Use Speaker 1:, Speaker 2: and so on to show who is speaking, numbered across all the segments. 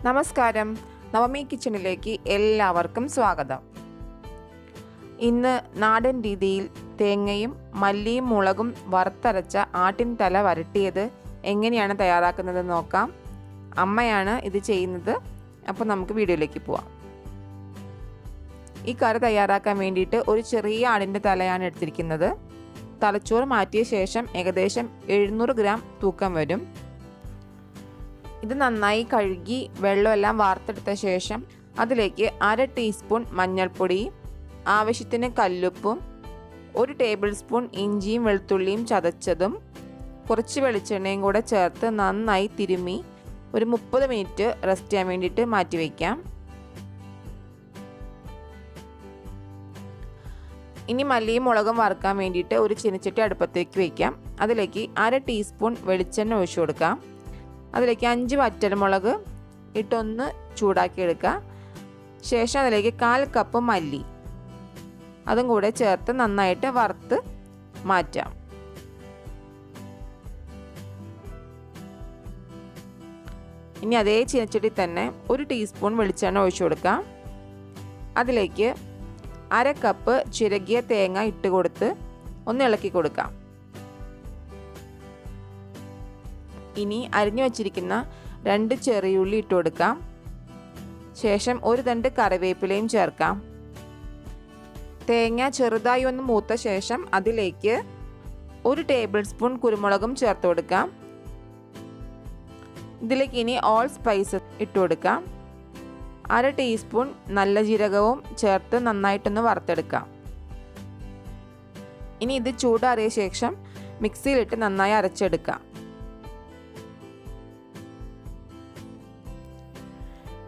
Speaker 1: നമസ്കാരം, നവമി കിച്ചണിലേക്ക് എല്ലാവർക്കും സ്വാഗതം. ഇന്ന് നാടൻ രീതിയിൽ തേങ്ങയും മല്ലിയും മുളകും വറുത്തരച്ച ആട്ടിൻ തല വരട്ടിയത് എങ്ങനെയാണ് തയ്യാറാക്കുന്നത് നോക്കാം. അമ്മയാണ് ഇത് ചെയ്യുന്നത്. അപ്പോൾ നമുക്ക് വീഡിയോയിലേക്ക് പോവാം. ഈ കറി തയ്യാറാക്കാൻ വേണ്ടിയിട്ട് ഒരു ചെറിയ ആടിൻ്റെ തലയാണ് എടുത്തിരിക്കുന്നത്. തലച്ചോറ് മാറ്റിയ ശേഷം ഏകദേശം 700 ഗ്രാം തൂക്കം വരും. ഇത് നന്നായി കഴുകി വെള്ളമെല്ലാം വാർത്തെടുത്ത ശേഷം അതിലേക്ക് 1/2 ടീസ്പൂൺ മഞ്ഞൾപ്പൊടി, ആവശ്യത്തിന് കല്ലുപ്പും, 1 ടേബിൾ സ്പൂൺ ഇഞ്ചിയും വെളുത്തുള്ളിയും ചതച്ചതും, കുറച്ച് വെളിച്ചെണ്ണയും കൂടെ ചേർത്ത് നന്നായി തിരുമ്മി ഒരു 30 മിനിറ്റ് റെസ്റ്റ് ചെയ്യാൻ വേണ്ടിയിട്ട് മാറ്റി വയ്ക്കാം. ഇനി മല്ലിയും മുളകും വറുക്കാൻ വേണ്ടിയിട്ട് ഒരു ചീനച്ചട്ടി അടുപ്പത്തേക്ക് വയ്ക്കാം. അതിലേക്ക് 1/2 ടീസ്പൂൺ വെളിച്ചെണ്ണ ഒഴിച്ചു കൊടുക്കാം. അതിലേക്ക് 5 വറ്റൽമുളക് ഇട്ടൊന്ന് ചൂടാക്കി എടുക്കുക. ശേഷം അതിലേക്ക് 1/4 കപ്പ് മല്ലി അതും കൂടെ ചേർത്ത് നന്നായിട്ട് വറുത്ത് മാറ്റാം. ഇനി അതേ ചീനച്ചട്ടി തന്നെ 1 ടീസ്പൂൺ വെളിച്ചെണ്ണ ഒഴിച്ചു കൊടുക്കാം. അതിലേക്ക് 1/2 കപ്പ് ചിരകിയ തേങ്ങ ഇട്ട് കൊടുത്ത് ഒന്ന് ഇളക്കി കൊടുക്കാം. ഇനി അരിഞ്ഞു വച്ചിരിക്കുന്ന 2 ചെറിയുള്ളി ഇട്ട് കൊടുക്കാം. ശേഷം ഒരു തണ്ട് കറിവേപ്പിലയും ചേർക്കാം. തേങ്ങ ചെറുതായി ഒന്ന് മൂത്ത ശേഷം അതിലേക്ക് 1 ടേബിൾ സ്പൂൺ കുരുമുളകും ചേർത്ത് കൊടുക്കാം. ഇതിലേക്ക് ഇനി ഓൾ സ്പൈസസ് ഇട്ട് കൊടുക്കാം. 1/2 ടീസ്പൂൺ നല്ല ജീരകവും ചേർത്ത് നന്നായിട്ടൊന്ന് വറുത്തെടുക്കാം. ഇനി ഇത് ചൂടാറിയ ശേഷം മിക്സിയിലിട്ട് നന്നായി അരച്ചെടുക്കാം.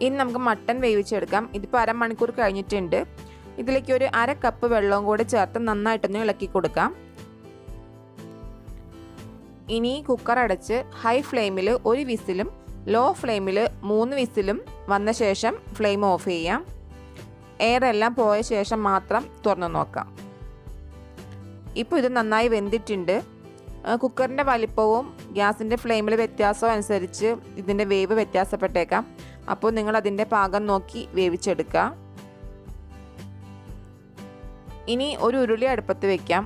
Speaker 1: ഇനി നമുക്ക് മട്ടൻ വേവിച്ചെടുക്കാം. ഇതിപ്പോൾ 1/2 മണിക്കൂർ കഴിഞ്ഞിട്ടുണ്ട്. ഇതിലേക്ക് ഒരു 1/2 കപ്പ് വെള്ളവും കൂടെ ചേർത്ത് നന്നായിട്ടൊന്ന് ഇളക്കി കൊടുക്കാം. ഇനി കുക്കർ അടച്ച് ഹൈ ഫ്ലെയിമിൽ 1 വിസിലും ലോ ഫ്ലെയിമിൽ 3 വിസിലും വന്ന ശേഷം ഫ്ലെയിം ഓഫ് ചെയ്യാം. എയർ എല്ലാം പോയ ശേഷം മാത്രം തുറന്നു നോക്കാം. ഇപ്പോൾ ഇത് നന്നായി വെന്തിട്ടുണ്ട്. കുക്കറിൻ്റെ വലിപ്പവും ഗ്യാസിൻ്റെ ഫ്ലെയിമിൽ വ്യത്യാസവും അനുസരിച്ച് ഇതിൻ്റെ വേവ് വ്യത്യാസപ്പെട്ടേക്കാം. അപ്പോൾ നിങ്ങൾ അതിൻ്റെ പാകം നോക്കി വേവിച്ചെടുക്കുക. ഇനി ഒരു ഉരുളി അടുപ്പത്ത് വയ്ക്കാം.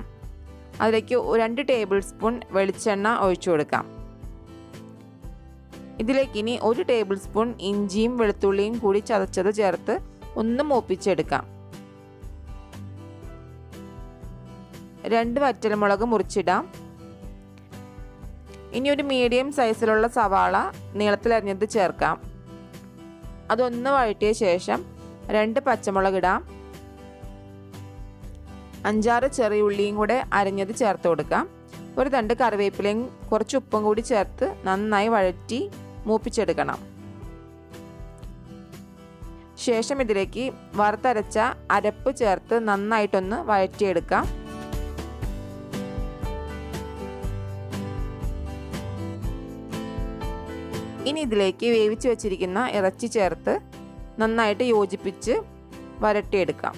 Speaker 1: അതിലേക്ക് 2 ടേബിൾ സ്പൂൺ വെളിച്ചെണ്ണ ഒഴിച്ചു കൊടുക്കാം. ഇതിലേക്ക് ഇനി 1 ടേബിൾ സ്പൂൺ ഇഞ്ചിയും വെളുത്തുള്ളിയും കൂടി ചതച്ചത് ചേർത്ത് ഒന്ന് മൂപ്പിച്ചെടുക്കാം. 2 വറ്റൽമുളക് മുറിച്ചിടാം. ഇനി ഒരു മീഡിയം സൈസിലുള്ള സവാള നീളത്തിലരിഞ്ഞത് ചേർക്കാം. അതൊന്ന് വഴറ്റിയ ശേഷം 2 പച്ചമുളക് ഇടാം. 5-6 ചെറിയ ഉള്ളിയും കൂടെ അരിഞ്ഞത് ചേർത്ത് കൊടുക്കാം. ഒരു തണ്ട് കറിവേപ്പിലയും കുറച്ച് ഉപ്പും കൂടി ചേർത്ത് നന്നായി വഴറ്റി മൂപ്പിച്ചെടുക്കണം. ശേഷം ഇതിലേക്ക് വറുത്തരച്ച അരപ്പ് ചേർത്ത് നന്നായിട്ടൊന്ന് വഴറ്റിയെടുക്കാം. ഇനി ഇതിലേക്ക് വേവിച്ച് വെച്ചിരിക്കുന്ന ഇറച്ചി ചേർത്ത് നന്നായിട്ട് യോജിപ്പിച്ച് വരട്ടിയെടുക്കാം.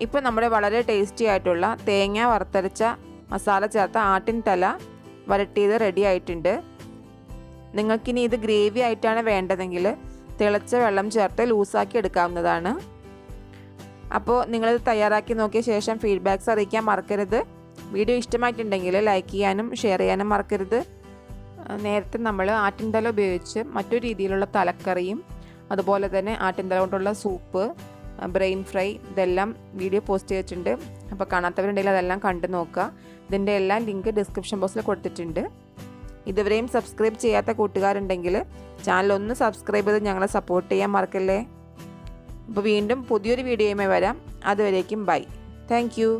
Speaker 1: ഇപ്പോൾ നമ്മുടെ വളരെ ടേസ്റ്റി ആയിട്ടുള്ള തേങ്ങ വറുത്തരച്ച മസാല ചേർത്ത ആട്ടിൻ തല വരട്ടിയത് റെഡി ആയിട്ടുണ്ട്. നിങ്ങൾക്കിനി ഇത് ഗ്രേവി ആയിട്ടാണ് വേണ്ടതെങ്കിൽ തിളച്ച വെള്ളം ചേർത്ത് ലൂസാക്കി എടുക്കാവുന്നതാണ്. അപ്പോൾ നിങ്ങളിത് തയ്യാറാക്കി നോക്കിയ ശേഷം ഫീഡ്ബാക്ക്സ് അറിയിക്കാൻ മറക്കരുത്. വീഡിയോ ഇഷ്ടമായിട്ടുണ്ടെങ്കിൽ ലൈക്ക് ചെയ്യാനും ഷെയർ ചെയ്യാനും മറക്കരുത്. നേരത്തെ നമ്മൾ ആട്ടിൻതല ഉപയോഗിച്ച് മറ്റൊരു രീതിയിലുള്ള തലക്കറിയും അതുപോലെ തന്നെ ആട്ടിൻതല കൊണ്ടുള്ള സൂപ്പ്, ബ്രെയിൻ ഫ്രൈ ഇതെല്ലാം വീഡിയോ പോസ്റ്റ് ചെയ്തിട്ടുണ്ട്. അപ്പോൾ കാണാത്തവരുണ്ടെങ്കിൽ അതെല്ലാം കണ്ടു നോക്കുക. ഇതിൻ്റെ എല്ലാം ലിങ്ക് ഡിസ്ക്രിപ്ഷൻ ബോക്സിൽ കൊടുത്തിട്ടുണ്ട്. ഇതുവരെയും സബ്സ്ക്രൈബ് ചെയ്യാത്ത കൂട്ടുകാരുണ്ടെങ്കിൽ ചാനൽ ഒന്ന് സബ്സ്ക്രൈബ് ചെയ്ത് ഞങ്ങളെ സപ്പോർട്ട് ചെയ്യാൻ മറക്കല്ലേ. അപ്പോൾ വീണ്ടും പുതിയൊരു വീഡിയോയുമായി വരാം. അതുവരേക്കും ബൈ. Thank you.